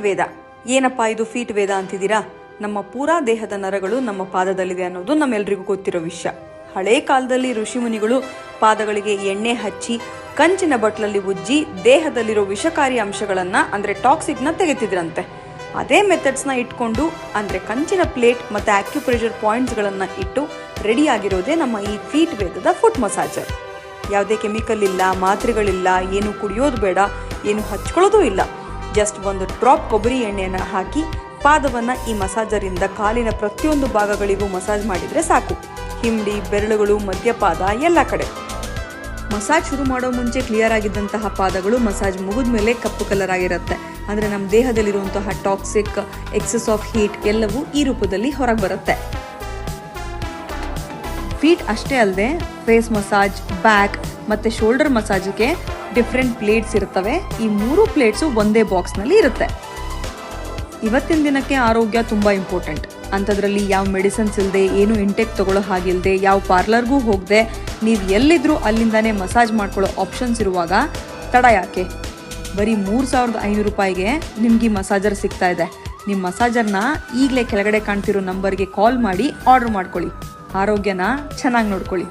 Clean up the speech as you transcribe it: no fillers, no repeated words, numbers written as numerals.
ವೇದ. ಏನಪ್ಪ ಇದು ಫೀಟ್ ವೇದ ಅಂತಿದ್ದೀರಾ? ನಮ್ಮ ಪೂರಾ ದೇಹದ ನರಗಳು ನಮ್ಮ ಪಾದದಲ್ಲಿದೆ ಅನ್ನೋದು ನಮ್ಮೆಲ್ರಿಗೂ ಗೊತ್ತಿರೋ ವಿಷಯ. ಹಳೇ ಕಾಲದಲ್ಲಿ ಋಷಿಮುನಿಗಳು ಪಾದಗಳಿಗೆ ಎಣ್ಣೆ ಹಚ್ಚಿ ಕಂಚಿನ ಬಟ್ಲಲ್ಲಿ ಉಜ್ಜಿ ದೇಹದಲ್ಲಿರೋ ವಿಷಕಾರಿ ಅಂಶಗಳನ್ನ ಅಂದ್ರೆ ಟಾಕ್ಸಿಕ್ನ ತೆಗೆತಿದ್ರಂತೆ. ಅದೇ ಮೆಥಡ್ಸ್ನ ಇಟ್ಕೊಂಡು ಅಂದ್ರೆ ಕಂಚಿನ ಪ್ಲೇಟ್ ಮತ್ತೆ ಆಕ್ಯುಪ್ರೆಷರ್ ಪಾಯಿಂಟ್ಸ್ಗಳನ್ನ ಇಟ್ಟು ರೆಡಿ ಆಗಿರೋದೇ ನಮ್ಮ ಈ ಫೀಟ್ ವೇದದ ಫುಟ್ ಮಸಾಜರ್. ಯಾವುದೇ ಕೆಮಿಕಲ್ ಇಲ್ಲ, ಮಾತ್ರೆಗಳಿಲ್ಲ, ಏನು ಕುಡಿಯೋದು ಬೇಡ, ಏನು ಹಚ್ಕೊಳ್ಳೋದು ಇಲ್ಲ. ಜಸ್ಟ್ ಒಂದು ಡ್ರಾಪ್ ಕೊಬ್ಬರಿ ಎಣ್ಣೆಯನ್ನು ಹಾಕಿ ಪಾದವನ್ನ ಈ ಮಸಾಜರಿಂದ ಕಾಲಿನ ಪ್ರತಿಯೊಂದು ಭಾಗಗಳಿಗೂ ಮಸಾಜ್ ಮಾಡಿದ್ರೆ ಸಾಕು. ಹಿಂಡಿ, ಬೆರಳುಗಳು, ಮಧ್ಯಪಾದ ಎಲ್ಲ ಕಡೆ. ಮಸಾಜ್ ಶುರು ಮಾಡೋ ಮುಂಚೆ ಕ್ಲಿಯರ್ ಆಗಿದ್ದಂತಹ ಪಾದಗಳು ಮಸಾಜ್ ಮುಗಿದ ಮೇಲೆ ಕಪ್ಪು ಕಲರ್ ಆಗಿರುತ್ತೆ. ಅಂದರೆ ನಮ್ಮ ದೇಹದಲ್ಲಿರುವಂತಹ ಟಾಕ್ಸಿಕ್, ಎಕ್ಸೆಸ್ ಆಫ್ ಹೀಟ್ ಎಲ್ಲವೂ ಈ ರೂಪದಲ್ಲಿ ಹೊರಗೆ ಬರುತ್ತೆ. ಫೀಟ್ ಅಷ್ಟೇ ಅಲ್ಲದೆ ಫೇಸ್ ಮಸಾಜ್, ಬ್ಯಾಕ್ ಮತ್ತು ಶೋಲ್ಡರ್ ಮಸಾಜ್ಗೆ ಡಿಫ್ರೆಂಟ್ ಪ್ಲೇಟ್ಸ್ ಇರ್ತವೆ. ಈ 3 ಪ್ಲೇಟ್ಸು ಒಂದೇ ಬಾಕ್ಸ್ನಲ್ಲಿ ಇರುತ್ತೆ. ಇವತ್ತಿನ ದಿನಕ್ಕೆ ಆರೋಗ್ಯ ತುಂಬ ಇಂಪಾರ್ಟೆಂಟ್. ಅಂಥದ್ರಲ್ಲಿ ಯಾವ ಮೆಡಿಸಿನ್ಸ್ ಇಲ್ಲದೆ, ಏನು ಇಂಟೆಕ್ ತಗೊಳ್ಳೋ ಹಾಗಿಲ್ಲದೆ, ಯಾವ ಪಾರ್ಲರ್ಗೂ ಹೋಗದೆ ನೀವು ಎಲ್ಲಿದ್ರೂ ಅಲ್ಲಿಂದಾನೇ ಮಸಾಜ್ ಮಾಡ್ಕೊಳ್ಳೋ ಆಪ್ಷನ್ಸ್ ಇರುವಾಗ ತಡ ಯಾಕೆ? ಬರೀ 3,500 ರೂಪಾಯಿಗೆ ನಿಮ್ಗೆ ಈ ಮಸಾಜರ್ ಸಿಗ್ತಾ ಇದೆ. ನಿಮ್ಮ ಮಸಾಜರ್ನ ಈಗಲೇ ಕೆಳಗಡೆ ಕಾಣ್ತಿರೋ ನಂಬರ್ಗೆ ಕಾಲ್ ಮಾಡಿ ಆರ್ಡರ್ ಮಾಡ್ಕೊಳ್ಳಿ. ಆರೋಗ್ಯನ ಚೆನ್ನಾಗಿ ನೋಡ್ಕೊಳ್ಳಿ.